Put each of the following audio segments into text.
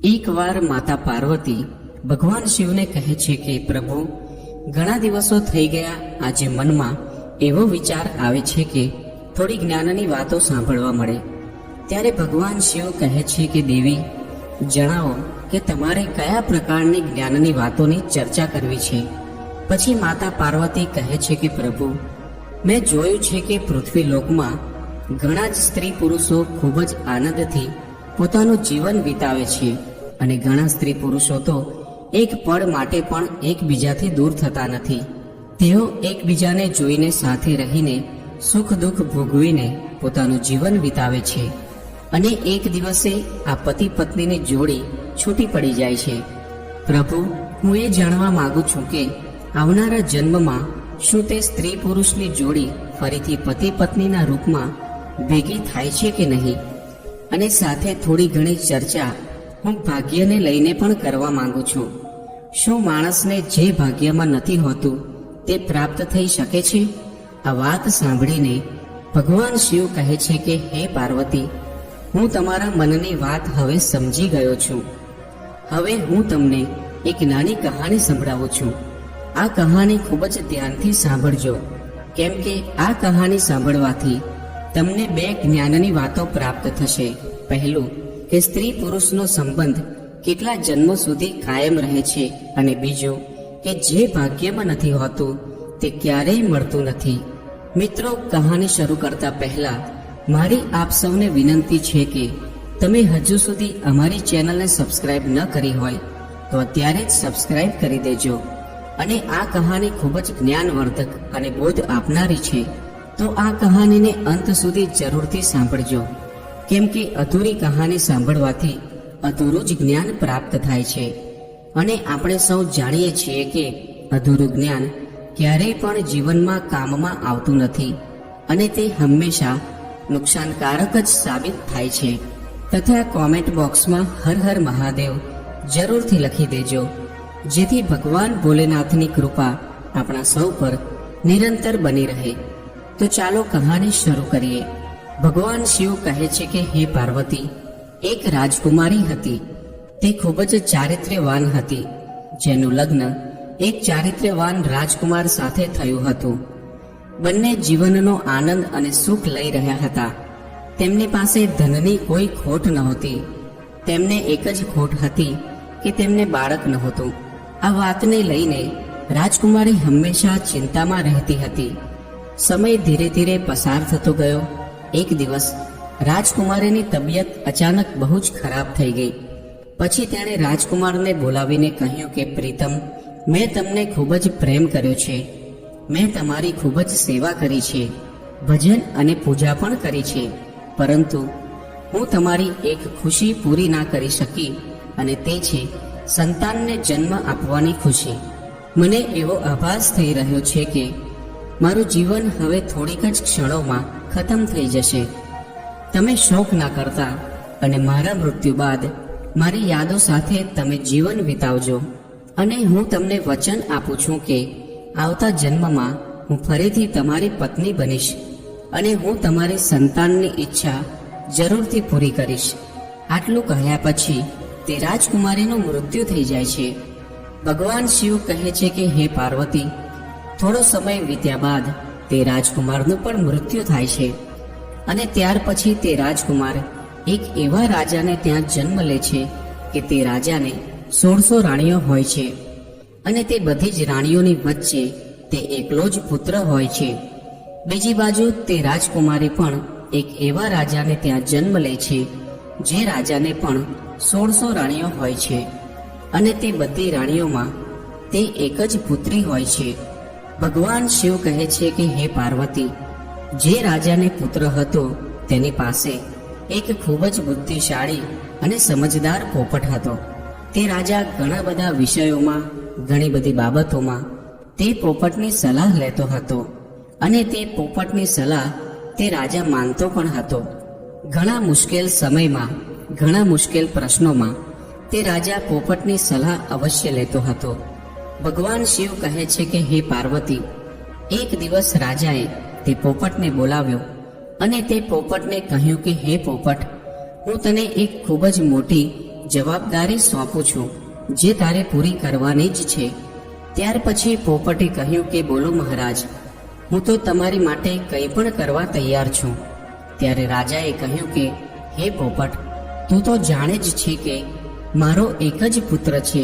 એકવાર માતા પાર્વતી ભગવાન શિવને કહે છે કે પ્રભુ, ઘણા દિવસો થઈ ગયા, આજે મનમાં એવો વિચાર આવે છે કે થોડી જ્ઞાનની વાતો સાંભળવા મળે. ત્યારે ભગવાન શિવ કહે છે કે દેવી, જણાવો કે તમારે કયા પ્રકારની જ્ઞાનની વાતોની ચર્ચા કરવી છે. પછી માતા પાર્વતી કહે છે કે પ્રભુ, મેં જોયું છે કે પૃથ્વી લોકમાં ઘણા જ સ્ત્રી પુરુષો ખૂબ જ આનંદથી પોતાનું જીવન વિતાવે છે અને ઘણા સ્ત્રી પુરુષો તો એક પળ માટે પણ એકબીજાથી દૂર થતા નથી. તેઓ એકબીજાને જોઈને સાથે રહીને સુખ દુઃખ ભોગવીને પોતાનું જીવન વિતાવે છે અને એક દિવસે આ પતિ પત્નીની જોડી છૂટી પડી જાય છે. પ્રભુ, હું એ જાણવા માંગુ છું કે આવનારા જન્મમાં શું તે સ્ત્રી પુરુષની જોડી ફરીથી પતિ પત્નીના રૂપમાં ભેગી થાય છે કે નહીં? અને સાથે થોડી ઘણી ચર્ચા હું ભાગ્યને લઈને પણ કરવા માંગુ છું. શું માણસને જે ભાગ્યમાં નથી હોતું તે પ્રાપ્ત થઈ શકે છે? આ વાત સાંભળીને ભગવાન શિવ કહે છે કે હે પાર્વતી, હું તમારા મનની વાત હવે સમજી ગયો છું. હવે હું તમને એક નાની કહાની સંભળાવું છું. આ કહાની ખૂબ જ ધ્યાનથી સાંભળજો, કેમ કે આ કહાની સાંભળવાથી તમને બે જ્ઞાનની વાતો પ્રાપ્ત થશે. પહેલું, કે સ્ત્રી પુરુષનો સંબંધ કેટલા જન્મો સુધી કાયમ રહે છે, અને બીજું કે જે ભાગ્યમાં નથી હોતું તે ક્યારેય મળતું નથી. મિત્રો, કહાની શરૂ કરતા પહેલા મારી આપ સૌને વિનંતી છે કે તમે હજુ સુધી અમારી ચેનલને સબસ્ક્રાઇબ ન કરી હોય તો અત્યારે જ સબસ્ક્રાઇબ કરી દેજો. અને આ કહાની ખૂબ જ જ્ઞાનવર્ધક અને બોધ આપનારી છે, તો આ કહાનીને અંત સુધી જરૂરથી સાંભળજો, કેમ કે અધૂરી કહાની સાંભળવાથી અધૂરું જ જ્ઞાન પ્રાપ્ત થાય છે. અને આપણે સૌ જાણીએ છીએ કે અધૂરું જ્ઞાન ક્યારેય પણ જીવનમાં કામમાં આવતું નથી અને તે હંમેશા નુકસાનકારક જ સાબિત થાય છે. તથા કોમેન્ટ બોક્સમાં હર હર મહાદેવ જરૂરથી લખી દેજો, જેથી ભગવાન ભોલેનાથની કૃપા આપણા સૌ પર નિરંતર બની રહે. તો ચાલો કહાની શરૂ કરીએ. ભગવાન શિવ કહે છે કે હે પાર્વતી, એક રાજકુમારી હતી. તે ખૂબ જ ચારિત્ર્યવાન હતી, જેનું લગ્ન એક ચારિત્ર્યવાન રાજકુમાર સાથે થયું હતું. બંને જીવનનો આનંદ અને સુખ લઈ રહ્યા હતા. તેમની પાસે ધનની કોઈ ખોટ નહોતી. તેમને એક જ ખોટ હતી કે તેમને બાળક નહોતું. આ વાતને લઈને રાજકુમારી હંમેશા ચિંતામાં રહેતી હતી. સમય ધીરે ધીરે પસાર થતો ગયો. એક દિવસ રાજકુમારીની તબિયત અચાનક બહુ જ ખરાબ થઈ ગઈ. પછી તેણે રાજકુમારને બોલાવીને કહ્યું કે પ્રીતમ, મેં તમને ખૂબ જ પ્રેમ કર્યો છે. મેં તમારી ખૂબ જ સેવા કરી છે, ભજન અને પૂજા પણ કરી છે, પરંતુ હું તમારી એક ખુશી પૂરી ના કરી શકી, અને તે છે સંતાનને જન્મ આપવાની ખુશી. મને એવો આભાસ થઈ રહ્યો છે કે મારું જીવન હવે થોડીક જ ક્ષણોમાં ખતમ થઈ જશે. તમે શોક ના કરતા અને મારા મૃત્યુ બાદ મારી યાદો સાથે તમે જીવન વિતાવજો. અને હું તમને વચન આપું છું કે આવતા જન્મમાં હું ફરીથી તમારી પત્ની બનીશ અને હું તમારી સંતાનની ઈચ્છા જરૂરથી પૂરી કરીશ. આટલું કહ્યા પછી તે રાજકુમારીનું મૃત્યુ થઈ જાય છે. ભગવાન શિવ કહે છે કે હે પાર્વતી, થોડો સમય વીત્યા બાદ તે રાજકુમારનું પણ મૃત્યુ થાય છે. અને ત્યાર પછી તે રાજકુમાર એક એવા રાજાને ત્યાં જન્મ લે છે કે તે રાજાને 1600 રાણીઓ હોય છે, અને તે બધી જ રાણીઓની વચ્ચે તે એકલો જ પુત્ર હોય છે. બીજી બાજુ તે રાજકુમારી પણ એક એવા રાજાને ત્યાં જન્મ લે છે જે રાજાને પણ 1600 રાણીઓ હોય છે, અને તે બધી રાણીઓમાં તે એક જ પુત્રી હોય છે. ભગવાન શિવ કહે છે કે હે પાર્વતી, જે રાજાને પુત્ર હતો તેની પાસે એક ખૂબ જ બુદ્ધિશાળી અને સમજદાર પોપટ હતો. તે રાજા ઘણા બધા વિષયોમાં, ઘણી બધી બાબતોમાં તે પોપટની સલાહ લેતો હતો, અને તે પોપટની સલાહ તે રાજા માનતો પણ હતો. ઘણા મુશ્કેલ સમયમાં, ઘણા મુશ્કેલ પ્રશ્નોમાં તે રાજા પોપટની સલાહ અવશ્ય લેતો હતો. ભગવાન શિવ કહે છે કે હે પાર્વતી, એક દિવસ રાજાએ તે પોપટને બોલાવ્યો અને તે પોપટને કહ્યું કે હે પોપટ, હું તને એક ખૂબ જ મોટી જવાબદારી સોંપું છું જે તારે પૂરી કરવાની જ છે. ત્યાર પછી પોપટે કહ્યું કે બોલો મહારાજ, હું તો તમારી માટે કંઈ પણ કરવા તૈયાર છું. ત્યારે રાજાએ કહ્યું કે હે પોપટ, તું તો જાણે જ છે કે મારો એક જ પુત્ર છે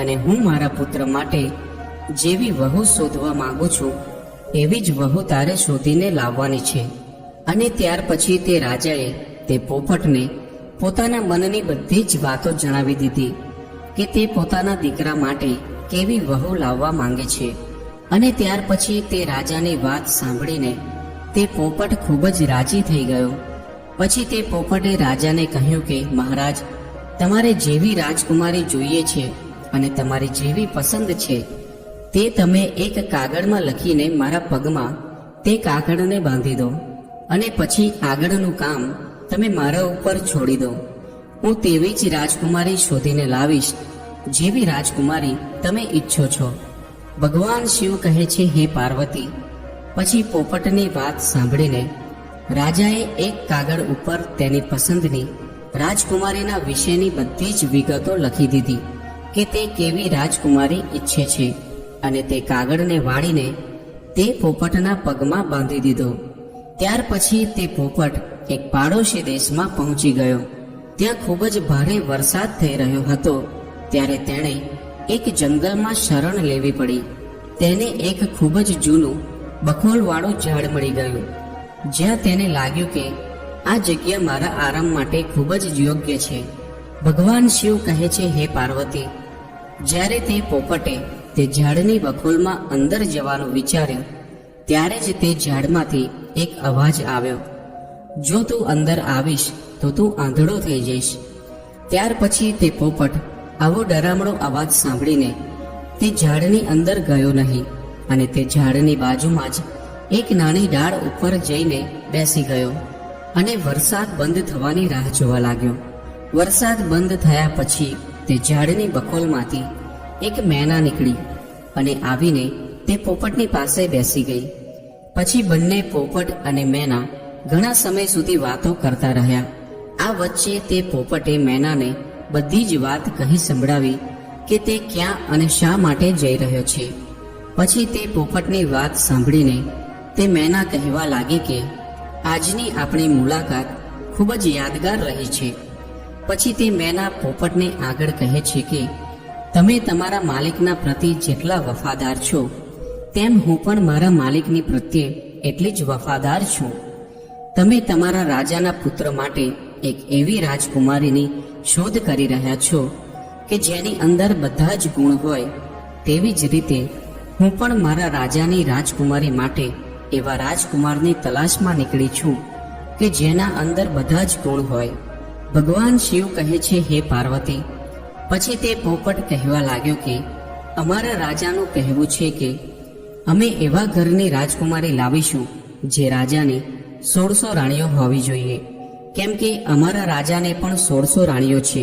અને હું મારા પુત્ર માટે જેવી વહુ શોધવા માંગુ છું એવી જ વહુ તારે શોધીને લાવવાની છે. અને ત્યાર પછી તે રાજાએ તે પોપટને પોતાના મનની બધી જ વાતો જણાવી દીધી કે તે પોતાના દીકરા માટે કેવી વહુ લાવવા માંગે છે. અને ત્યાર પછી તે રાજાની વાત સાંભળીને તે પોપટ ખૂબ જ રાજી થઈ ગયો. પછી તે પોપટે રાજાને કહ્યું કે મહારાજ, તમારે જેવી રાજકુમારી જોઈએ છે અને તમારી જેવી પસંદ છે તે તમે એક કાગળમાં લખીને મારા પગમાં તે કાગળને બાંધી દો અને પછી આગળનું કામ તમે મારા ઉપર છોડી દો. હું તેવી જ રાજકુમારી શોધીને લાવીશ જેવી રાજકુમારી તમે ઈચ્છો છો. ભગવાન શિવ કહે છે હે પાર્વતી, પછી પોપટની વાત સાંભળીને રાજાએ એક કાગળ ઉપર તેની પસંદની રાજકુમારીના વિશેની બધી જ વિગતો લખી દીધી કે તે કેવી રાજકુમારી ઈચ્છે છે અને તે કાગળને વાળીને તે પોપટના પગમાં બાંધી દીધો. ત્યાર પછી તે પોપટ એક પાડોશી દેશમાં પહોંચી ગયો. ત્યાં ખૂબ જ ભારે વરસાદ થઈ રહ્યો હતો. ત્યારે તેણે એક જંગલમાં શરણ લેવી પડી. તેને એક ખૂબ જ જૂનું બખોલવાળું ઝાડ મળી ગયું, જ્યાં તેને લાગ્યું કે આ જગ્યા મારા આરામ માટે ખૂબ જ યોગ્ય છે. ભગવાન શિવ કહે છે હે પાર્વતી, જ્યારે તે પોપટે તે ઝાડની બખોલમાં અંદર જવાનું વિચાર્યું ત્યારે જ તે ઝાડમાંથી એક અવાજ આવ્યો, જો તું અંદર આવીશ તો તું આંધળો થઈ જઈશ. ત્યાર પછી તે પોપટ આવો ડરામણો અવાજ સાંભળીને તે ઝાડની અંદર ગયો નહીં અને તે ઝાડની બાજુમાં જ એક નાની ડાળ ઉપર જઈને બેસી ગયો અને વરસાદ બંધ થવાની રાહ જોવા લાગ્યો. વરસાદ બંધ થયા પછી તે ઝાડની બખોલમાંથી એક મેના નીકળી અને આવીને તે પોપટની પાસે બેસી ગઈ. પછી બંને પોપટ અને મેના ઘણા સમય સુધી વાતો કરતા રહ્યા. આ વચ્ચે તે પોપટે મેનાને બધી જ વાત કહી સંભળાવી કે તે ક્યાં અને શા માટે જઈ રહ્યો છે. પછી તે પોપટની વાત સાંભળીને તે મેના કહેવા લાગી કે આજની આપણી મુલાકાત ખૂબ જ યાદગાર રહી છે. પછી તે મેના પોપટને આગળ કહે છે કે તમે તમારા માલિકના પ્રતિ જેટલા વફાદાર છો તેમ હું પણ મારા માલિકની પ્રત્યે એટલી જ વફાદાર છું. તમે તમારા રાજાના પુત્ર માટે એક એવી રાજકુમારીની શોધ કરી રહ્યા છો કે જેની અંદર બધા જ ગુણ હોય, તેવી જ રીતે હું પણ મારા રાજાની રાજકુમારી માટે એવા રાજકુમારની તલાશમાં નીકળી છું કે જેના અંદર બધા જ ગુણ હોય. ભગવાન શિવ કહે છે હે પાર્વતી, પછી તે પોપટ કહેવા લાગ્યો કે અમારા રાજાનું કહેવું છે કે અમે એવા ઘરની રાજકુમારી લાવીશું જે રાજાની 1600 રાણીઓ હોવી જોઈએ, કેમ કે અમારા રાજાને પણ 1600 રાણીઓ છે.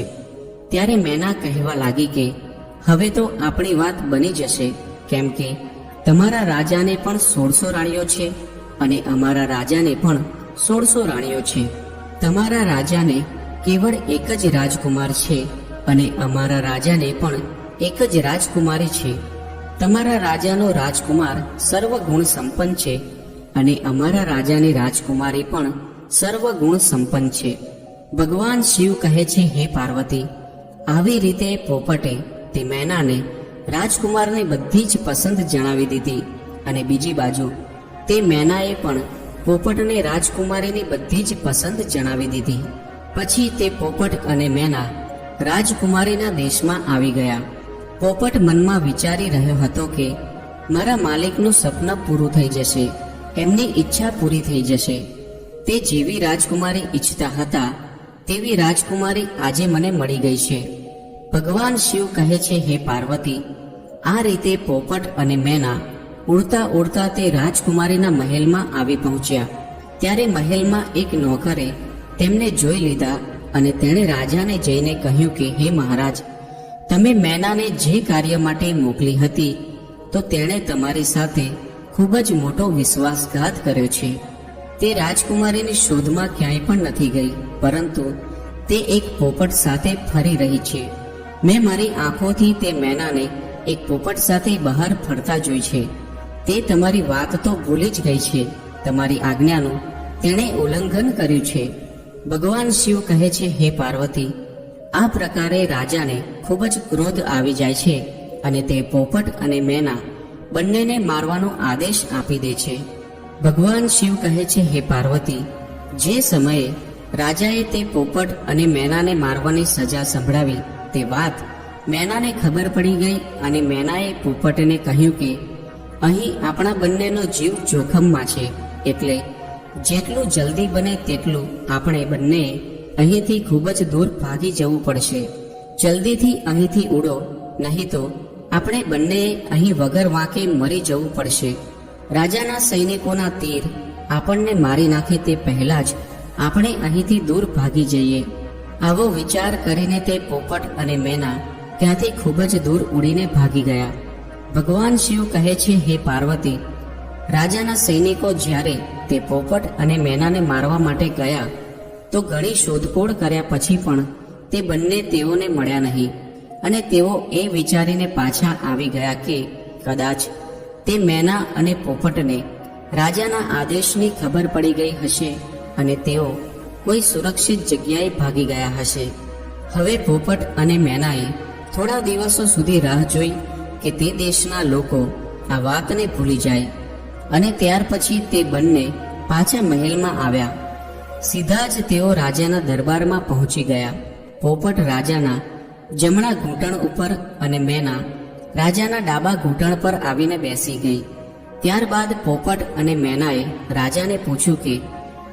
ત્યારે મેના કહેવા લાગી કે હવે તો આપણી વાત બની જશે, કેમ કે તમારા રાજાને પણ 1600 રાણીઓ છે અને અમારા રાજાને પણ 1600 રાણીઓ છે. તમારા રાજાને કેવળ એક જ રાજકુમાર છે અને અમારા રાજાને પણ એક જ રાજકુમારી છે. તમારા રાજાનો રાજકુમાર સર્વગુણ સંપન્ન છે અને અમારા રાજાની રાજકુમારી પણ સર્વગુણ સંપન્ન છે. ભગવાન શિવ કહે છે હે પાર્વતી, આવી રીતે પોપટે તે મેનાને રાજકુમારની બધી જ પસંદ જણાવી દીધી અને બીજી બાજુ તે મેનાએ પણ પોપટને રાજકુમારીની બધી જ પસંદ જણાવી દીધી. પછી તે પોપટ અને મેના રાજકુમારીના દેશમાં આવી ગયા. પોપટ મનમાં વિચારી રહ્યો હતો કે મારા માલિકનું સપનું પૂરું થઈ જશે, એમની ઈચ્છા પૂરી થઈ જશે. તે જેવી રાજકુમારી ઈચ્છતા હતા તેવી રાજકુમારી આજે મને મળી ગઈ છે. ભગવાન શિવ કહે છે હે પાર્વતી, આ રીતે પોપટ અને મેના ઉડતા ઉડતા તે રાજકુમારીના મહેલમાં આવી પહોંચ્યા. ત્યારે મહેલમાં એક નોકરે તેમને જોઈ લીધા અને તેણે રાજાને જઈને કહ્યું કે હે મહારાજ, તમે મેનાને જે કાર્ય માટે મોકલી હતી તો તેણે તમારી સાથે ખૂબ જ મોટો વિશ્વાસઘાત કર્યો છે. તે રાજકુમારીની શોધમાં ક્યાંય પણ નથી ગઈ, પરંતુ તે એક પોપટ સાથે ફરી રહી છે. મેં મારી આંખોથી તે મેનાને એક પોપટ સાથે બહાર ફરતા જોઈ છે. તે તમારી વાત તો ભૂલી જ ગઈ છે. તમારી આજ્ઞાનું તેણે ઉલ્લંઘન કર્યું છે. ભગવાન શિવ કહે છે, હે પાર્વતી, આ પ્રકારે રાજાને ખૂબ જ ક્રોધ આવી જાય છે અને તે પોપટ અને મેના બંનેને મારવાનો આદેશ આપી દે છે. ભગવાન શિવ કહે છે, હે પાર્વતી, જે સમયે રાજાએ તે પોપટ અને મેનાને મારવાની સજા સંભળાવી તે વાત મેનાને ખબર પડી ગઈ અને મેનાએ પોપટને કહ્યું કે અહીં આપણા બંનેનો જીવ જોખમમાં છે, એટલે જેટલું જલ્દી બને તેટલું આપણે બંને અહીંથી ખૂબ જ દૂર ભાગી જવું પડશે. જલ્દીથી અહીંથી ઉડો, નહીં તો આપણે બંને અહીં વગર વાંકે મરી જવું પડશે. રાજાના સૈનિકોના તીર આપણને મારી નાખે તે પહેલા જ આપણે અહીંથી દૂર ભાગી જઈએ. આવો વિચાર કરીને તે પોપટ અને મેના ત્યાંથી ખૂબ જ દૂર ઉડીને ભાગી ગયા. ભગવાન શિવ કહે છે, હે પાર્વતી, રાજાના સૈનિકો જ્યારે તે પોપટ અને મેનાને મારવા માટે ગયા તો ઘણી શોધખોળ કર્યા પછી પણ તે બંને તેઓને મળ્યા નહીં અને તેઓ એ વિચારીને પાછા આવી ગયા કે કદાચ તે મેના અને પોપટને રાજાના આદેશની ખબર પડી ગઈ હશે અને તેઓ કોઈ સુરક્ષિત જગ્યાએ ભાગી ગયા હશે. હવે પોપટ અને મેનાએ થોડા દિવસો સુધી રાહ જોઈ કે તે દેશના લોકો આ વાતને ભૂલી જાય અને ત્યાર પછી તે બંને પાછા મહેલમાં આવ્યા. સીધા જ તેઓ રાજાના દરબારમાં પહોંચી ગયા. પોપટ રાજાના જમણા ઘૂંટણ ઉપર અને મેના રાજાના ડાબા ઘૂંટણ પર આવીને બેસી ગઈ. ત્યારબાદ પોપટ અને મેનાએ રાજાને પૂછ્યું કે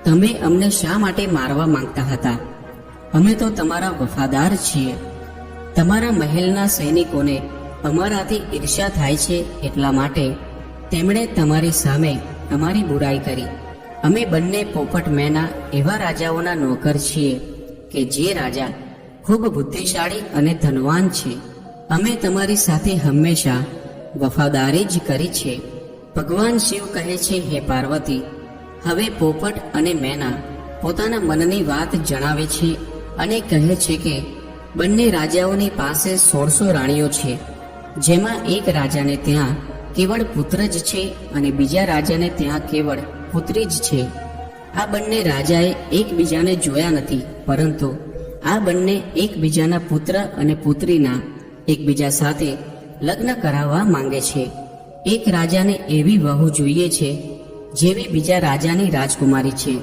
તમે અમને શા માટે મારવા માંગતા હતા? અમે તો તમારા વફાદાર છીએ. તમારા મહેલના સૈનિકોને અમારાથી ઈર્ષ્યા થાય છે, એટલા માટે તેમણે તમારી સામે અમારી બુરાઈ કરી. અમે બંને પોપટ મેના એવા રાજાઓના નોકર છીએ કે જે રાજા ખૂબ બુદ્ધિશાળી અને ધનવાન છે. અમે તમારી સાથે હંમેશા વફાદારી જ કરી છે. ભગવાન શિવ કહે છે, હે પાર્વતી, હવે પોપટ અને મેના પોતાના મનની વાત જણાવે છે અને કહે છે કે બંને રાજાઓની પાસે 1600 રાણીઓ છે, જેમાં એક રાજાને ત્યાં કેવળ પુત્ર જ છે અને બીજા રાજાને ત્યાં કેવળ પુત્રી જ છે. આ બંને રાજાએ એકબીજાને જોયા નથી, પરંતુ આ બંને એકબીજાના પુત્ર અને પુત્રીના એકબીજા સાથે લગ્ન કરાવવા માંગે છે. એક રાજાને એવી વહુ જોઈએ છે જેવી બીજા રાજાની રાજકુમારી છે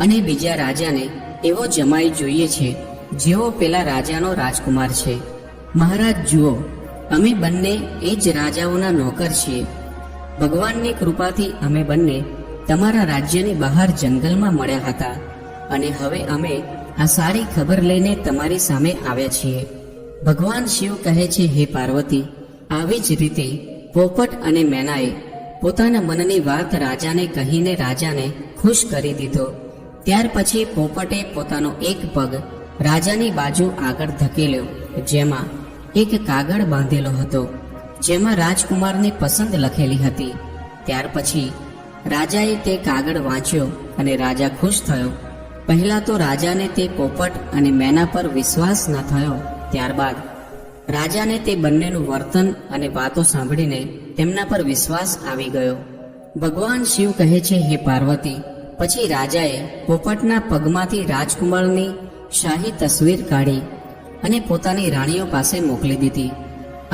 અને બીજા રાજાને એવો જમાઈ જોઈએ છે જેવો પેલા રાજાનો રાજકુમાર છે. મહારાજ જુઓ, અમે બંને એ જ રાજાઓના નોકર છીએ. ભગવાનની કૃપાથી અમે બંને તમારા રાજ્યની બહાર જંગલમાં મળ્યા હતા અને હવે અમે આ સારી ખબર લઈને તમારી સામે આવ્યા છીએ. ભગવાન શિવ કહે છે, હે પાર્વતી, આવી જ રીતે પોપટ અને મેનાએ પોતાના મનની વાત રાજાને કહીને રાજાને ખુશ કરી દીધો. ત્યાર પછી પોપટે પોતાનો એક પગ રાજાની બાજુ આગળ ધકેલ્યો, જેમાં એક કાગળ બાંધેલો હતો, જેમાં રાજકુમારની પસંદ લખેલી હતી. ત્યાર પછી રાજાએ તે કાગળ વાંચ્યો અને રાજા ખુશ થયો. પહેલા તો રાજાને તે પોપટ અને મેના પર વિશ્વાસ ન થયો. ત્યારબાદ રાજાને તે બંનેનું વર્તન અને વાતો સાંભળીને તેમના પર વિશ્વાસ આવી ગયો. ભગવાન શિવ કહે છે, હે પાર્વતી, પછી રાજાએ પોપટના પગમાંથી રાજકુમારની શાહી તસવીર કાઢી અને પોતાની રાણીઓ પાસે મોકલી દીધી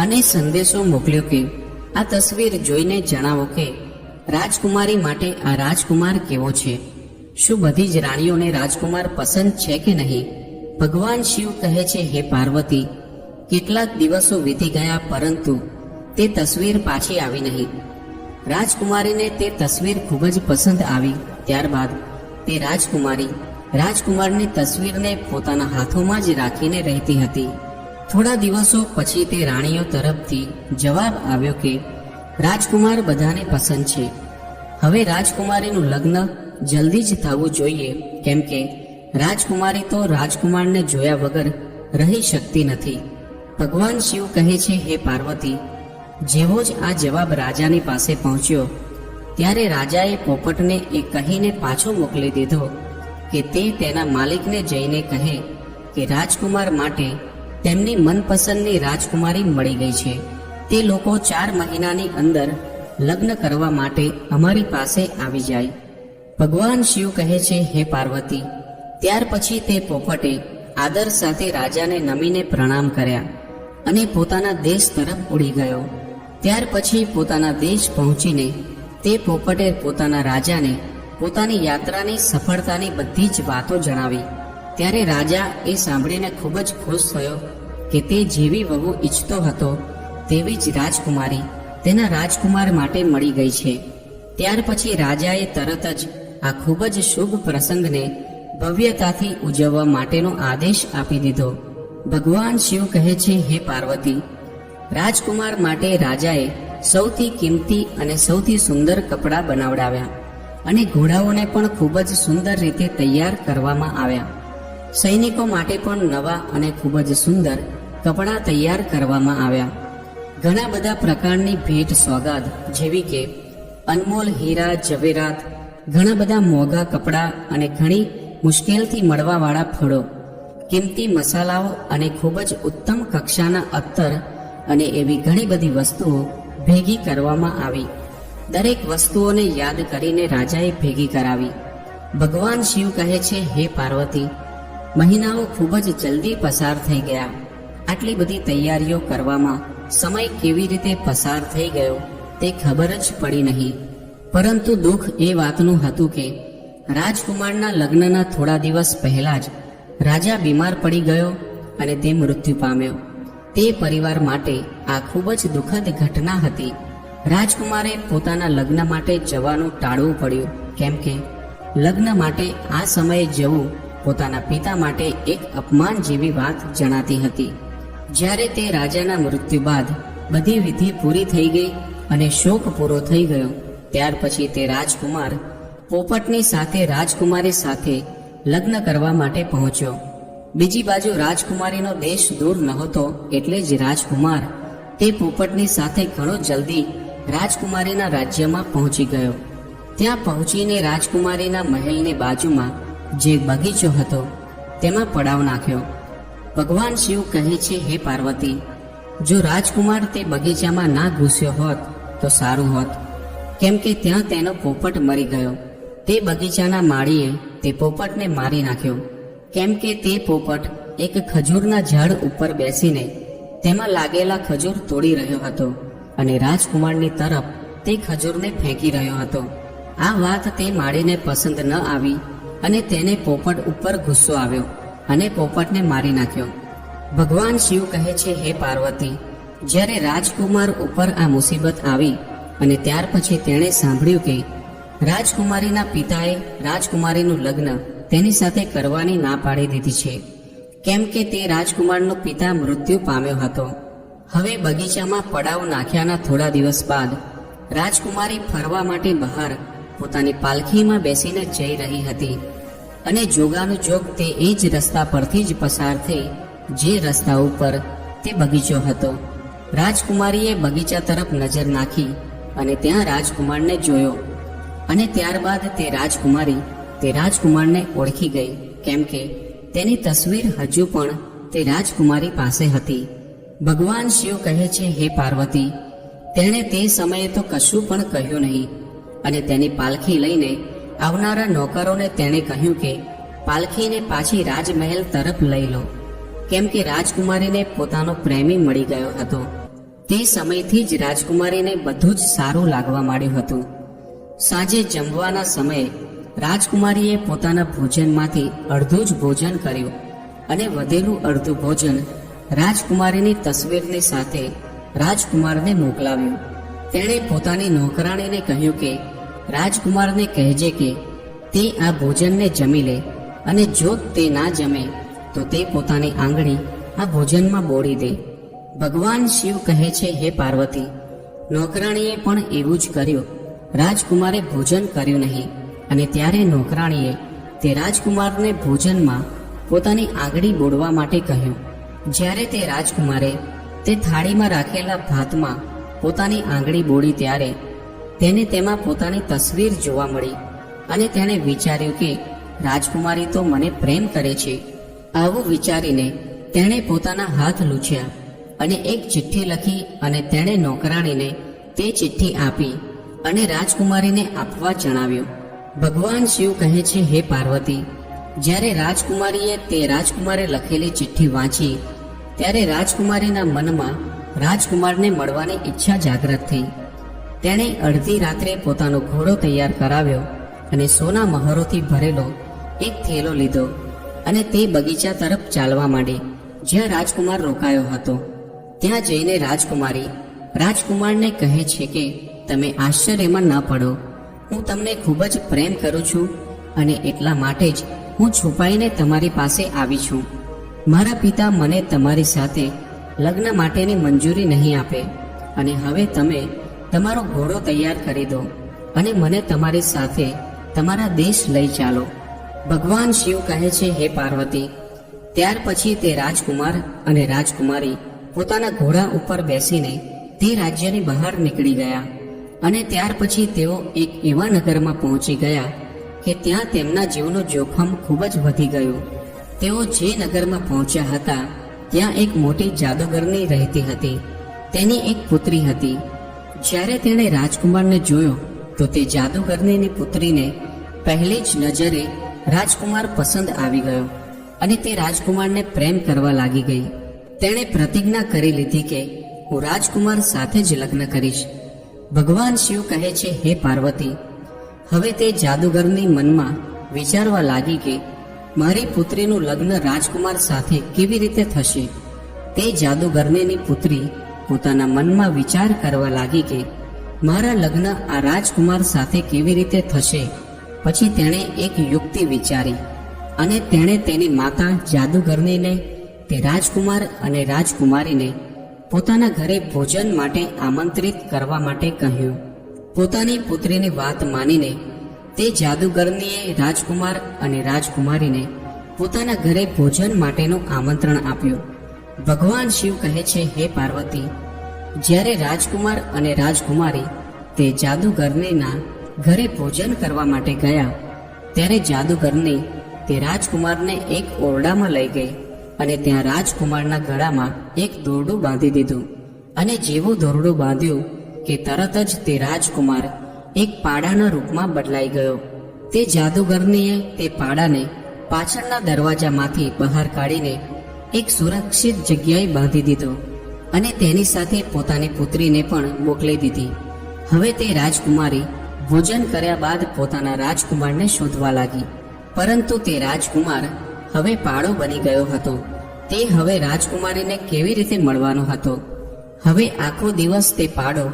અને સંદેશો મોકલ્યો કે આ તસવીર જોઈને જણાવો કે રાજકુમારી માટે આ રાજકુમાર કેવો છે. શું બધી જ રાણીઓને રાજકુમાર પસંદ છે કે નહીં? ભગવાન શિવ કહે છે, હે પાર્વતી, કેટલાક દિવસો વીતી ગયા પરંતુ તે તસવીર પાછી આવી નહીં. રાજકુમારીને તે તસવીર ખૂબ જ પસંદ આવી. ત્યારબાદ તે રાજકુમારની તસવીરને પોતાના હાથોમાં જ રાખીને રહેતી હતી. થોડા દિવસો પછી તે રાણીઓ તરફથી જવાબ આવ્યો કે રાજકુમાર બધાને પસંદ છે. હવે રાજકુમારીનું લગ્ન જલ્દી જ થવું જોઈએ, કેમ કે રાજકુમારી તો રાજકુમારને જોયા વગર રહી શકતી નથી. ભગવાન શિવ કહે છે, હે પાર્વતી, જેવો જ આ જવાબ રાજાની પાસે પહોંચ્યો ત્યારે રાજાએ પોપટને એ કહીને પાછો મોકલી દીધો કે તે તેના માલિકને જઈને કહે કે રાજકુમાર માટે તેમની મનપસંદની રાજકુમારી મળી ગઈ છે. તે લોકો 4 મહિનાની અંદર લગ્ન કરવા માટે અમારી પાસે આવી જાય. ભગવાન શિવ કહે છે, હે પાર્વતી. ત્યાર પછી તે પોપટે આદર સાથે રાજાને નમીને પ્રણામ કર્યા અને પોતાના દેશ તરફ ઉડી ગયો. ત્યાર પછી પોતાના દેશ પહોંચીને તે પોપટે પોતાના રાજાને પોતાની યાત્રાની સફળતાની બધી જ વાતો જણાવી. ત્યારે રાજા એ સાંભળીને ખૂબ જ ખુશ થયો કે તે જેવી વહુ ઈચ્છતો હતો તેવી જ રાજકુમારી તેના રાજકુમાર માટે મળી ગઈ છે. ત્યાર પછી રાજાએ તરત જ આ ખૂબ જ શુભ પ્રસંગને ભવ્યતાથી ઉજવવા માટેનો આદેશ આપી દીધો. ભગવાન શિવ કહે છે, હે પાર્વતી. રાજકુમાર માટે રાજાએ સૌથી કિંમતી અને સૌથી સુંદર કપડાં બનાવડાવ્યા અને ઘોડાઓને પણ ખૂબ જ સુંદર રીતે તૈયાર કરવામાં આવ્યા. સૈનિકો માટે પણ નવા અને ખૂબ જ સુંદર કપડાં તૈયાર કરવામાં આવ્યા. ઘણા બધા પ્રકારની ભેટ સોગાદ જેવી કે અનમોલ હીરા જવેરાત, ઘણા બધા મોંઘા કપડાં અને ઘણી મુશ્કેલથી મળવાવાળા ફળો, કિંમતી મસાલાઓ અને ખૂબ જ ઉત્તમ કક્ષાના અત્તર અને એવી ઘણી બધી વસ્તુઓ ભેગી કરવામાં આવી. દરેક વસ્તુઓને યાદ કરીને રાજાએ ભેગી કરાવી. ભગવાન શિવ કહે છે, હે પાર્વતી. મહિનાઓ ખૂબ જ જલ્દી પસાર થઈ ગયા. આટલી બધી તૈયારીઓ કરવામાં સમય કેવી રીતે પસાર થઈ ગયો તે ખબર જ પડી નહીં. પરંતુ દુઃખ એ વાતનું હતું કે રાજકુમારના લગ્નના થોડા દિવસ પહેલા જ રાજા બીમાર પડી ગયો અને તે મૃત્યુ પામ્યો. તે પરિવાર માટે આ ખૂબ જ દુઃખદ ઘટના હતી. રાજકુમારે પોતાના લગ્ન માટે જવાનું ટાળવું પડ્યું, કેમ કે લગ્ન માટે આ સમયે જવું પોતાના પિતા માટે એક અપમાન જેવી વાત જણાતી હતી. જ્યારે તે રાજાના મૃત્યુ બાદ બધી વિધિ પૂરી થઈ ગઈ અને શોક પૂરો થઈ ગયો, ત્યાર પછી તે રાજકુમાર પોપટની સાથે રાજકુમારી સાથે લગ્ન કરવા માટે પહોંચ્યો. બીજી બાજુ રાજકુમારીનો દેશ દૂર નહોતો, એટલે જ રાજકુમાર તે પોપટની સાથે ઘણો જલ્દી રાજકુમારીના રાજ્યમાં પહોંચી ગયો. ત્યાં પહોંચીને રાજકુમારીના મહેલની બાજુમાં જે બગીચો હતો તેમાં પડાવ નાખ્યો. ભગવાન શિવ કહે છે, હે પાર્વતી. જો રાજકુમાર તે બગીચામાં ના ઘૂસ્યો હોત તો સારું હોત, કેમ કે ત્યાં તેનો પોપટ મરી ગયો. તે બગીચાના માળીએ તે પોપટને મારી નાખ્યો, કેમ કે તે પોપટ એક ખજૂરના ઝાડ ઉપર બેસીને તેમાં લાગેલા ખજૂર તોડી રહ્યો હતો અને રાજકુમારની તરફ તે ખજૂરને ફેંકી રહ્યો હતો. આ વાત તે માળીને પસંદ ન આવી અને તેને પોપટ ઉપર ગુસ્સો આવ્યો અને પોપટને મારી નાખ્યો. ભગવાન શિવ કહે છે, હે પાર્વતી. જ્યારે રાજકુમાર ઉપર આ મુસીબત આવી અને ત્યાર પછી તેણે સાંભળ્યું કે રાજકુમારીના પિતાએ રાજકુમારીનું લગ્ન તેની સાથે કરવાની ના પાડી દીધી છે, કેમ કે તે રાજકુમારનો પિતા મૃત્યુ પામ્યો હતો. હવે બગીચામાં પડાવ નાખ્યાના થોડા દિવસ બાદ રાજકુમારી ફરવા માટે બહાર પોતાની પાલખીમાં બેસીને જઈ રહી હતી અને જોગાનું જોગ તે એ જ રસ્તા પરથી જ પસાર થઈ જે રસ્તા ઉપર તે બગીચો હતો. રાજકુમારીએ બગીચા તરફ નજર નાખી અને ત્યાં રાજકુમારને જોયો અને ત્યારબાદ તે રાજકુમારને ઓળખી ગઈ, કેમ કે તેની તસવીર હજુ પણ તે રાજકુમારી પાસે હતી. ભગવાન શિવ કહે છે, હે પાર્વતી. તેણે તે સમયે તો કશું પણ કહ્યું નહીં અને તેની પાલખી લઈને આવનારા નોકરોને તેણે કહ્યું કે પાલખીને પાછી રાજમહેલ તરફ લઈ લો, કેમ કે રાજકુમારીને પોતાનો પ્રેમી મળી ગયો હતો. તે સમયથી જ રાજકુમારીને બધું જ સારું લાગવા માંડ્યું હતું. સાંજે જમવાના સમયે રાજકુમારીએ પોતાના ભોજનમાંથી અડધું જ ભોજન કર્યું અને વધેલું અડધું ભોજન રાજકુમારીની તસવીરની સાથે રાજકુમારને મોકલાવ્યું. તેણે પોતાની નોકરાણીને કહ્યું કે રાજકુમારને કહેજે કે તે આ ભોજનને જમી લે અને જો તે ના જમે તો તે પોતાની આંગળી આ ભોજનમાં બોળી દે. ભગવાન શિવ કહે છે, હે પાર્વતી. નોકરાણીએ પણ એવું જ કર્યું. રાજકુમારે ભોજન કર્યું નહીં અને ત્યારે નોકરાણીએ તે રાજકુમારને ભોજનમાં પોતાની આંગળી બોળવા માટે કહ્યું. જ્યારે તે રાજકુમારે તે થાળીમાં રાખેલા ભાતમાં પોતાની આંગળી બોળી ત્યારે તેને તેમાં પોતાની તસવીર જોવા મળી અને તેણે વિચાર્યું કે રાજકુમારી તો મને પ્રેમ કરે છે આવું વિચારીને તેણે પોતાના હાથ લૂછ્યા અને એક ચિઠ્ઠી લખી અને તેણે નોકરાણીને તે ચિઠ્ઠી આપી અને રાજકુમારીને આપવા જણાવ્યું. ભગવાન શિવ કહે છે, હે પાર્વતી, જ્યારે રાજકુમારીએ તે રાજકુમારે લખેલી ચિઠ્ઠી વાંચી ત્યારે રાજકુમારીના મનમાં રાજકુમારને મળવાની ઈચ્છા જાગૃત થઈ. તેણે અડધી રાત્રે પોતાનો ઘોડો તૈયાર કરાવ્યો અને સોના મહોરોથી ભરેલો એક થેલો લીધો અને તે બગીચા તરફ ચાલવા માંડી જ્યાં રાજકુમાર રોકાયો હતો. ત્યાં જઈને રાજકુમારી રાજકુમારને કહે છે કે તમે આશ્ચર્યમાં ન પડો, હું તમને ખૂબ જ પ્રેમ કરું છું અને એટલા માટે જ હું છુપાઈને તમારી પાસે આવી છું. મારા પિતા મને તમારી સાથે લગ્ન માટેની મંજૂરી નહીં આપે અને હવે તમે તમારો ઘોડો તૈયાર કરી દો અને મને તમારી સાથે તમારા દેશ લઈ ચાલો. ભગવાન શિવ કહે છે, હે પાર્વતી, ત્યાર પછી તે રાજકુમાર અને રાજકુમારી પોતાના ઘોડા ઉપર બેસીને તે રાજ્યની બહાર નીકળી ગયા અને ત્યાર પછી તેઓ એક એવા નગરમાં પહોંચી ગયા કે ત્યાં તેમના જીવનું જોખમ ખૂબ જ વધી ગયું. તેઓ જે નગરમાં પહોંચ્યા હતા ત્યાં એક મોટી જાદુગરની રહેતી હતી. તેની એક પુત્રી હતી. જ્યારે તેણે રાજકુમારને જોયો તો તે જાદુગરનીની પુત્રીને પહેલી જ નજરે રાજકુમાર પસંદ આવી ગયો અને તે રાજકુમારને પ્રેમ કરવા લાગી ગઈ. તેણે પ્રતિજ્ઞા કરી લીધી કે હું રાજકુમાર સાથે જ લગ્ન કરીશ. ભગવાન શિવ કહે છે, હે પાર્વતી, હવે તે જાદુગરની મનમાં વિચારવા લાગી કે મારી પુત્રીનું લગ્ન રાજકુમાર સાથે કેવી રીતે થશે. તે જાદુગરનીની પુત્રી પોતાના મનમાં વિચાર કરવા લાગી કે મારા લગ્ન આ રાજકુમાર સાથે કેવી રીતે થશે. પછી તેણે એક યુક્તિ વિચારી અને તેણે તેની માતા જાદુગરનીને તે રાજકુમાર અને રાજકુમારીને પોતાના ઘરે ભોજન માટે આમંત્રિત કરવા માટે કહ્યું. પોતાની પુત્રીની વાત માનીને તે જાદુગરનીએ રાજકુમાર અને રાજકુમારીને પોતાના ઘરે ભોજન માટેનું આમંત્રણ આપ્યું. ભગવાન શિવ કહે છે, હે પાર્વતી, જ્યારે રાજકુમાર અને રાજકુમારી તે જાદુગરનીના ઘરે ભોજન કરવા માટે ગયા ત્યારે જાદુગરની તે રાજકુમારને એક ઓરડામાં લઈ ગઈ અને ત્યાં રાજકુમારના ગળામાં એક દોરડું બાંધી દીધું અને જેવું દોરડું બાંધ્યું કે તરત જ તે રાજકુમાર એક પાડાના રૂપમાં બદલાઈ ગયો. તે જાદુગરનીએ તે પાડાને પાછળના દરવાજામાંથી બહાર કાઢીને એક સુરક્ષિત જગ્યાએ બાંધી દીધો અને તેની સાથે પોતાની પુત્રીને પણ મોકલી દીધી. હવે તે રાજકુમારી ભોજન કર્યા બાદ પોતાના રાજકુમારને શોધવા લાગી, પરંતુ તે રાજકુમાર હવે પાડો બની ગયો હતો. તે હવે રાજકુમારીને કેવી રીતે મળવાનો હતો. હવે આખો દિવસ તે પાડો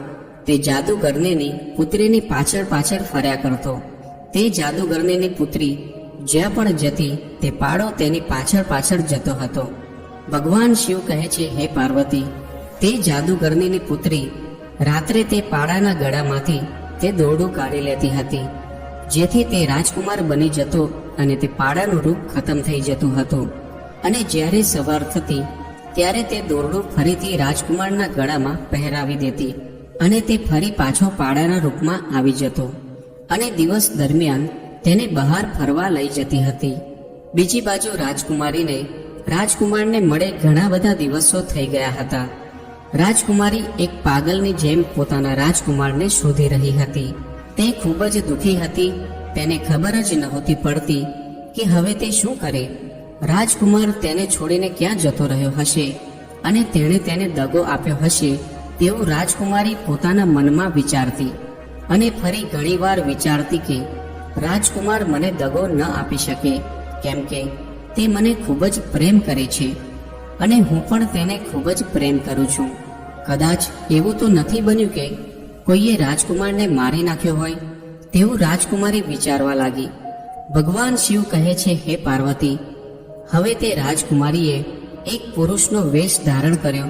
તે જાદુગરનીની પુત્રીની પાછળ પાછળ ફર્યા કરતો. તે જાદુગરનીની પુત્રી જ્યાં પણ જતી તે પાડો તેની પાછળ પાછળ જતો હતો. ભગવાન શિવ કહે છે, હે પાર્વતી, તે જાદુગરનીની પુત્રી રાત્રે તે પાડાના ગળામાંથી તે દોરડું કાઢી લેતી હતી, જેથી તે રાજકુમાર બની જતો અને તે પાડાનું રૂપ ખતમ થઈ જતું હતું. અને જ્યારે સવાર થતી ત્યારે તે દોરડું ફરીથી રાજકુમારના ગળામાં પહેરાવી દેતી અને તે ફરી પાછો પાડાના રૂપમાં આવી જતો અને દિવસ દરમિયાન તેને બહાર ફરવા લઈ જતી હતી. બીજી બાજુ રાજકુમારને મળે ઘણા બધા દિવસો થઈ ગયા હતા. રાજકુમારી એક પાગલની જેમ પોતાના રાજકુમારને શોધી રહી હતી. તે ખૂબ જ દુઃખી હતી. તેને ખબર જ નહોતી પડતી કે હવે તે શું કરે. રાજકુમાર તેને છોડીને ક્યાં જતો રહ્યો હશે અને તેણે તેને દગો આપ્યો હશે તેવું રાજકુમારી પોતાના મનમાં વિચારતી અને ફરી ઘણીવાર વિચારતી કે રાજકુમાર મને દગો ન આપી શકે, કેમ કે તે મને ખૂબ જ પ્રેમ કરે છે અને હું પણ તેને ખૂબ જ પ્રેમ કરું છું. કદાચ એવું તો નથી બન્યું કે કોઈએ રાજકુમારને મારી નાખ્યો હોય તેવું રાજકુમારી વિચારવા લાગી. ભગવાન શિવ કહે છે, હે પાર્વતી, હવે તે રાજકુમારીએ એક પુરુષનો વેશ ધારણ કર્યો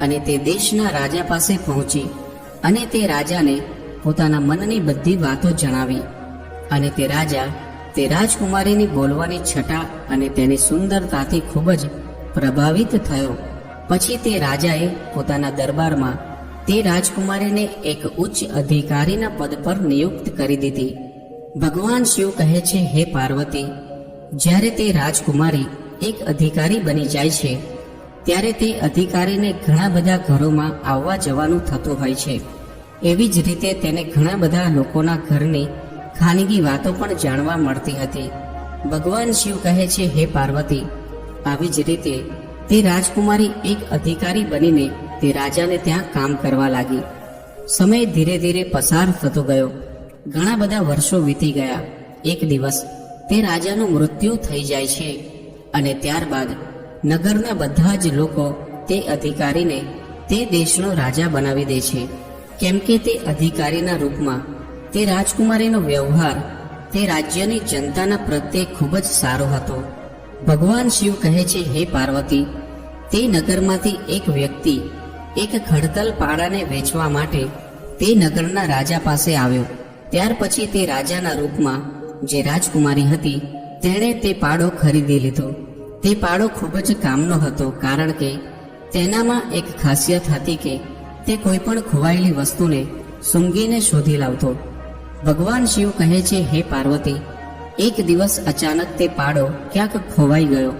અને તે દેશના રાજા પાસે પહોંચી અને તે રાજાને પોતાના મનની બધી વાતો જણાવી. અને તે રાજા તે રાજકુમારીની બોલવાની છટા અને તેની સુંદરતાથી ખૂબ જ પ્રભાવિત થયો. પછી તે રાજાએ પોતાના દરબારમાં તે રાજકુમારીને એક ઉચ્ચ અધિકારીના પદ પર નિયુક્ત કરી દીધી. ભગવાન શિવ કહે છે, હે પાર્વતી, જ્યારે તે રાજકુમારી એક અધિકારી બની જાય છે ત્યારે તે અધિકારીને ઘણા બધા ઘરોમાં આવવા જવાનું થતું હોય છે. એવી જ રીતે તેને ઘણા બધા લોકોના ઘરની ખાનગી વાતો પણ જાણવા મળતી હતી. ભગવાન શિવ કહે છે, હે પાર્વતી, આવી જ રીતે તે રાજકુમારી એક અધિકારી બનીને તે રાજાને ત્યાં કામ કરવા લાગી. સમય ધીરે ધીરે પસાર થતો ગયો. ઘણા બધા વર્ષો વીતી ગયા. એક દિવસ તે રાજાનું મૃત્યુ થઈ જાય છે અને ત્યારબાદ નગરના બધા જ લોકો તે અધિકારીને તે દેશનો રાજા બનાવી દે છે, કેમ કે તે અધિકારીના રૂપમાં તે રાજકુમારીનો વ્યવહાર તે રાજ્યની જનતાના પ્રત્યે ખૂબ જ સારો હતો. ભગવાન શિવ કહે છે, હે પાર્વતી, તે નગરમાંથી એક વ્યક્તિ એક ખડતલ પાડાને વેચવા માટે તે નગરના રાજા પાસે આવ્યો. ત્યાર પછી તે રાજાના રૂપમાં જે રાજકુમારી હતી તેણે તે પાડો ખરીદી લીધો. તે પાડો ખૂબ જ કામનો હતો, કારણ કે તેનામાં એક ખાસિયત હતી કે તે કોઈ પણ ખોવાયેલી વસ્તુને સૂંઘીને શોધી લાવતો. ભગવાન શિવ કહે છે, હે પાર્વતી, એક દિવસ અચાનક તે પાડો ક્યાંક ખોવાઈ ગયો.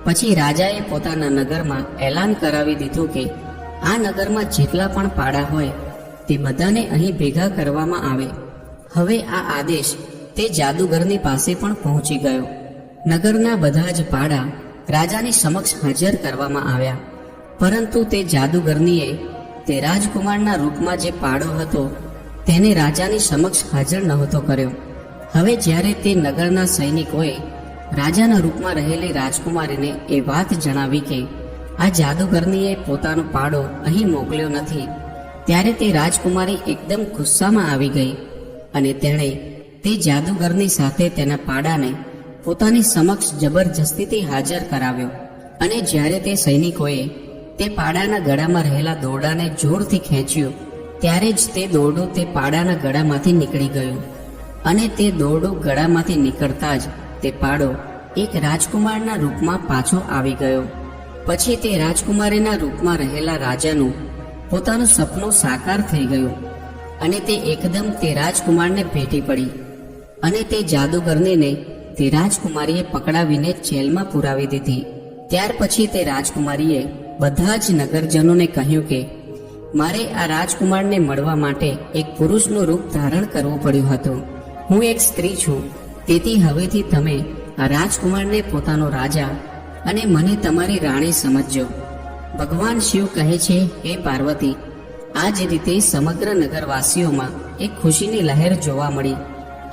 પછી રાજાએ પોતાના નગરમાં એલાન કરાવી દીધું કે આ નગરમાં જેટલા પણ પાડા હોય તે બધાને અહીં ભેગા કરવામાં આવે. હવે આ આદેશ તે જાદુગરની પાસે પણ પહોંચી ગયો. નગરના બધા જ પાડા રાજાની સમક્ષ હાજર કરવામાં આવ્યા, પરંતુ તે જાદુગરનીએ તે રાજકુમારના રૂપમાં જે પાડો હતો તેને રાજાની સમક્ષ હાજર નહોતો કર્યો. હવે જ્યારે તે નગરના સૈનિકોએ રાજાના રૂપમાં રહેલી રાજકુમારીને એ વાત જણાવી કે આ જાદુગરનીએ પોતાનો પાડો અહીં મોકલ્યો નથી, ત્યારે તે રાજકુમારી એકદમ ગુસ્સામાં આવી ગઈ અને તેણે તે જાદુગરની સાથે તેના પાડાને પોતાની સમક્ષ જબરજસ્તીથી હાજર કરાવ્યો. અને જ્યારે તે સૈનિકોએ તે પાડાના ગળામાં રહેલા દોરડાને જોરથી ખેંચ્યું ત્યારે જ તે દોરડું તે પાડાના ગળામાંથી નીકળી ગયું. અને તે દોરડું ગળામાંથી નીકળતા જ તે પાડો એક રાજકુમારના રૂપમાં પાછો આવી ગયો. પછી તે રાજકુમારીના રૂપમાં રહેલા રાજાનું પોતાનું સપનું સાકાર થઈ ગયું અને તે એકદમ તે રાજકુમારને ભેટી પડી. અને તે જાદુગરનીને તે રાજકુમારીએ પકડાવીને જેલમાં પુરાવી દીધી. ત્યાર પછી તે રાજકુમારીએ બધા જ નગરજનોને કહ્યું કે મારે આ રાજકુમારને મળવા માટે એક પુરુષનું રૂપ ધારણ કરવું પડ્યું હતું. હું એક સ્ત્રી છું, તેથી હવેથી તમે આ રાજકુમારને પોતાનો રાજા અને મને તમારી રાણી સમજજો. ભગવાન શિવ કહે છે, હે પાર્વતી, આ જ રીતે સમગ્ર નગરવાસીઓમાં એક ખુશીની લહેર જોવા મળી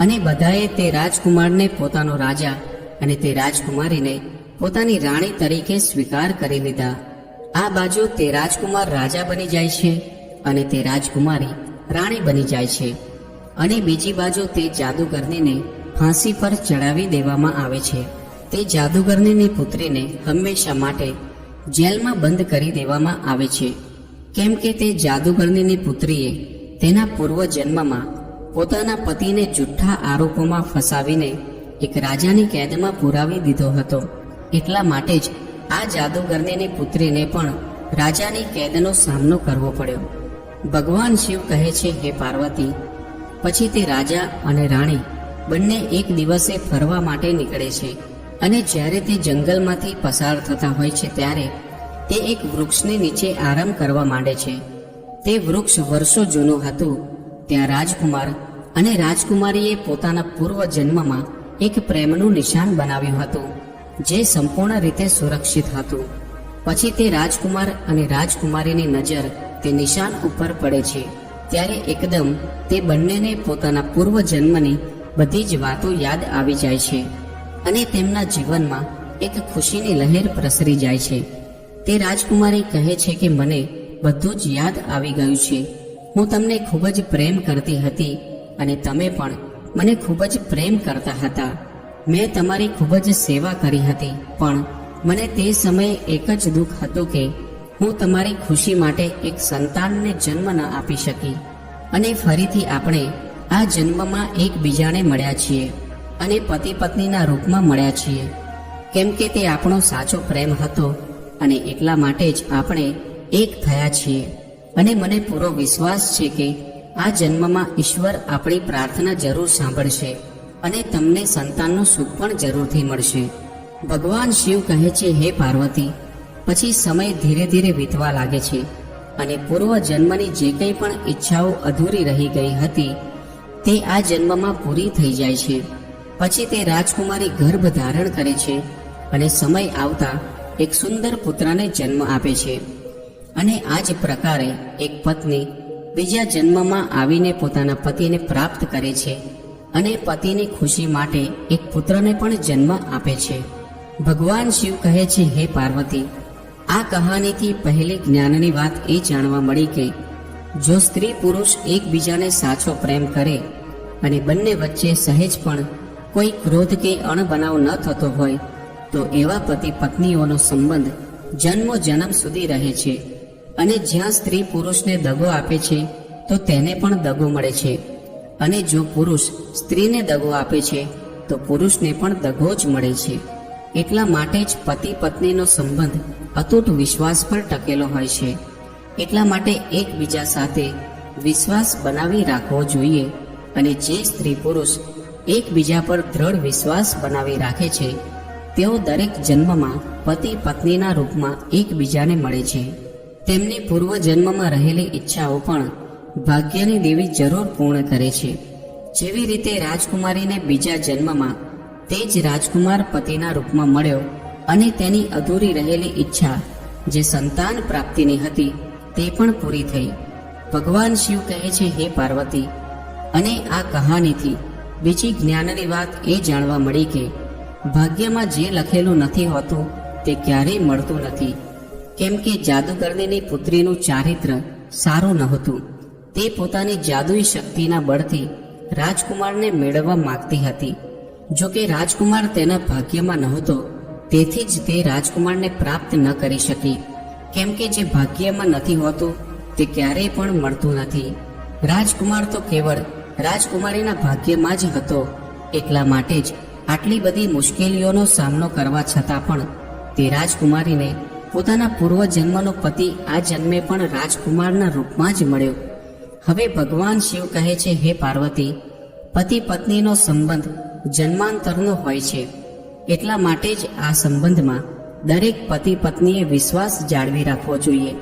અને બધાએ તે રાજકુમારને પોતાનો રાજા અને તે રાજકુમારીને પોતાની રાણી તરીકે સ્વીકાર કરી લીધા. આ બાજુ તે રાજકુમાર રાજા બની જાય છે અને તે રાજકુમારી રાણી બની જાય છે, અને બીજી બાજુ તે જાદુગરનીને ફાંસી પર ચડાવી દેવામાં આવે છે. તે જાદુગરનીની પુત્રીને હંમેશા માટે જેલમાં બંધ કરી દેવામાં આવે છે, કેમ કે તે જાદુગરનીની પુત્રીએ તેના પૂર્વજન્મમાં પોતાના પતિને જુઠ્ઠા આરોપોમાં ફસાવીને એક રાજાની કેદમાં પુરાવી દીધો હતો. એટલા માટે જ આ જાદુગરનીની પુત્રીને પણ રાજાની કેદનો સામનો કરવો પડ્યો. ભગવાન શિવ કહે છે, હે પાર્વતી, પછી તે રાજા અને રાણી બંને એક દિવસે ફરવા માટે નીકળે છે અને જ્યારે તે જંગલમાંથી પસાર થતા હોય છે ત્યારે તે એક વૃક્ષની નીચે આરામ કરવા માંડે છે. તે વૃક્ષ વર્ષો જૂનું હતું. ત્યાં રાજકુમાર અને રાજકુમારીએ પોતાના પૂર્વજન્મમાં એક પ્રેમનું નિશાન બનાવ્યું હતું જે સંપૂર્ણ રીતે સુરક્ષિત હતું. પછી તે રાજકુમાર અને રાજકુમારીની નજર તે નિશાન ઉપર પડે છે ત્યારે એકદમ તે બંનેને પોતાના પૂર્વજન્મની બધી જ વાતો યાદ આવી જાય છે અને તેમના જીવનમાં એક ખુશીની લહેર પ્રસરી જાય છે. તે રાજકુમારી કહે છે કે મને બધું જ યાદ આવી ગયું છે. હું તમને ખૂબ જ પ્રેમ કરતી હતી અને તમે પણ મને ખૂબ જ પ્રેમ કરતા હતા. મેં તમારી ખૂબ જ સેવા કરી હતી, પણ મને તે સમયે એક જ દુઃખ હતું કે હું તમારી ખુશી માટે એક સંતાનને જન્મ ન આપી શકી. અને ફરીથી આપણે આ જન્મમાં એકબીજાને મળ્યા છીએ અને પતિ પત્નીના રૂપમાં મળ્યા છીએ, કેમ કે તે આપણો સાચો પ્રેમ હતો અને એટલા માટે જ આપણે એક થયા છીએ. અને મને પૂરો વિશ્વાસ છે કે આ જન્મમાં ઈશ્વર આપણી પ્રાર્થના જરૂર સાંભળશે અને તમને સંતાનનું સુખ પણ જરૂરથી મળશે. ભગવાન શિવ કહે છે, હે પાર્વતી, પછી સમય ધીરે ધીરે વીતવા લાગે છે અને પૂર્વ જન્મની જે કંઈ પણ ઈચ્છાઓ અધૂરી રહી ગઈ હતી તે આ જન્મમાં પૂરી થઈ જાય છે. પછી તે રાજકુમારી ગર્ભ ધારણ કરે છે અને સમય આવતા એક સુંદર પુત્રને જન્મ આપે છે. અને આ જ પ્રકારે એક પત્ની બીજા જન્મમાં આવીને પોતાના પતિને પ્રાપ્ત કરે છે અને પતિની ખુશી માટે એક પુત્રને પણ જન્મ આપે છે. ભગવાન શિવ કહે છે, હે પાર્વતી, આ કહાનીથી પહેલી જ્ઞાનની વાત એ જાણવા મળી કે જો સ્ત્રી પુરુષ એકબીજાને સાચો પ્રેમ કરે અને બંને વચ્ચે સહેજ પણ કોઈ ક્રોધ કે અણબનાવ ન થતો હોય તો એવા પતિ પત્નીઓનો સંબંધ જન્મો જન્મ સુધી રહે છે. અને જ્યાં સ્ત્રી પુરુષને દગો આપે છે તો તેને પણ દગો મળે છે, અને જો પુરુષ સ્ત્રીને દગો આપે છે તો પુરુષને પણ દગો જ મળે છે. એટલા માટે જ પતિ પત્નીનો સંબંધ અતૂટ વિશ્વાસ પર ટકેલો હોય છે. એટલા માટે એકબીજા સાથે વિશ્વાસ બનાવી રાખવો જોઈએ. અને જે સ્ત્રી પુરુષ એકબીજા પર દ્રઢ વિશ્વાસ બનાવી રાખે છે તેઓ દરેક જન્મમાં પતિ પત્નીના રૂપમાં એકબીજાને મળે છે. તેમની પૂર્વજન્મમાં રહેલી ઈચ્છાઓ પણ ભાગ્યની દેવી જરૂર પૂર્ણ કરે છે. જેવી રીતે રાજકુમારીને બીજા જન્મમાં તે જ રાજકુમાર પતિના રૂપમાં મળ્યો અને તેની અધૂરી રહેલી ઈચ્છા જે સંતાન પ્રાપ્તિની હતી તે પણ પૂરી થઈ. ભગવાન શિવ કહે છે, હે પાર્વતી, અને આ કહાનીથી બીજી જ્ઞાનની વાત એ જાણવા મળી કે ભાગ્યમાં જે લખેલું નથી હોતું તે ક્યારેય મળતું નથી. કેમ કે જાદુગરણીની પુત્રીનું ચારિત્ર સારું નહોતું. તે પોતાની જાદુઈ શક્તિના બળથી રાજકુમારને મેળવવા માંગતી હતી. જો કે રાજકુમાર તેના ભાગ્યમાં નહોતો, તેથી જ તે રાજકુમારને પ્રાપ્ત ન કરી શકી. કેમ કે જે ભાગ્યમાં નથી હોતું તે ક્યારેય પણ મળતું નથી. રાજકુમાર તો કેવળ રાજકુમારીના ભાગ્યમાં જ હતો. એટલા માટે જ આટલી બધી મુશ્કેલીઓનો સામનો કરવા છતાં પણ તે રાજકુમારીને પોતાના પૂર્વજન્મનો પતિ આ જન્મે પણ રાજકુમારના રૂપમાં જ મળ્યો. હવે ભગવાન શિવ કહે છે, હે પાર્વતી, પતિ પત્નીનો સંબંધ જન્માંતરનો હોય છે. એટલા માટે જ આ સંબંધમાં દરેક પતિ પત્નીએ વિશ્વાસ જાળવી રાખવો જોઈએ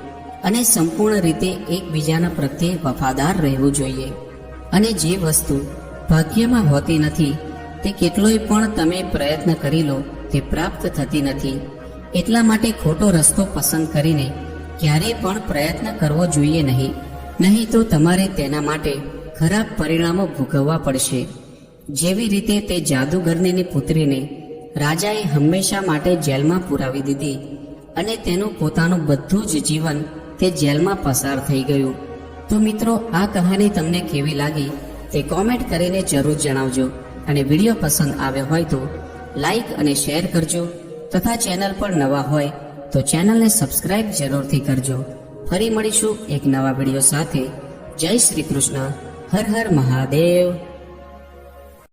અને સંપૂર્ણ રીતે એકબીજાના પ્રત્યે વફાદાર રહેવું જોઈએ. અને જે વસ્તુ ભાગ્યમાં હોતી નથી તે કેટલોય પણ તમે પ્રયત્ન કરી લો તે પ્રાપ્ત થતી નથી. એટલા માટે ખોટો રસ્તો પસંદ કરીને ક્યારેય પણ પ્રયત્ન કરવો જોઈએ નહીં. નહીં તો તમારે તેના માટે ખરાબ પરિણામો ભોગવવા પડશે. જેવી રીતે તે જાદુગરણીની પુત્રીને રાજાએ હંમેશા માટે જેલમાં પુરાવી દીધી અને તેનું પોતાનું બધું જ જીવન તે જેલમાં પસાર થઈ ગયું. તો મિત્રો, આ કહાની તમને કેવી લાગી તે કોમેન્ટ કરીને જરૂર જણાવજો. અને વિડીયો પસંદ આવ્યો હોય તો લાઈક અને શેર કરજો તથા ચેનલ પર નવા હોય તો ચેનલને સબસ્ક્રાઇબ જરૂરથી કરજો. ફરી મળીશું એક નવા વિડીયો સાથે. જય શ્રી કૃષ્ણ. હર હર મહાદેવ.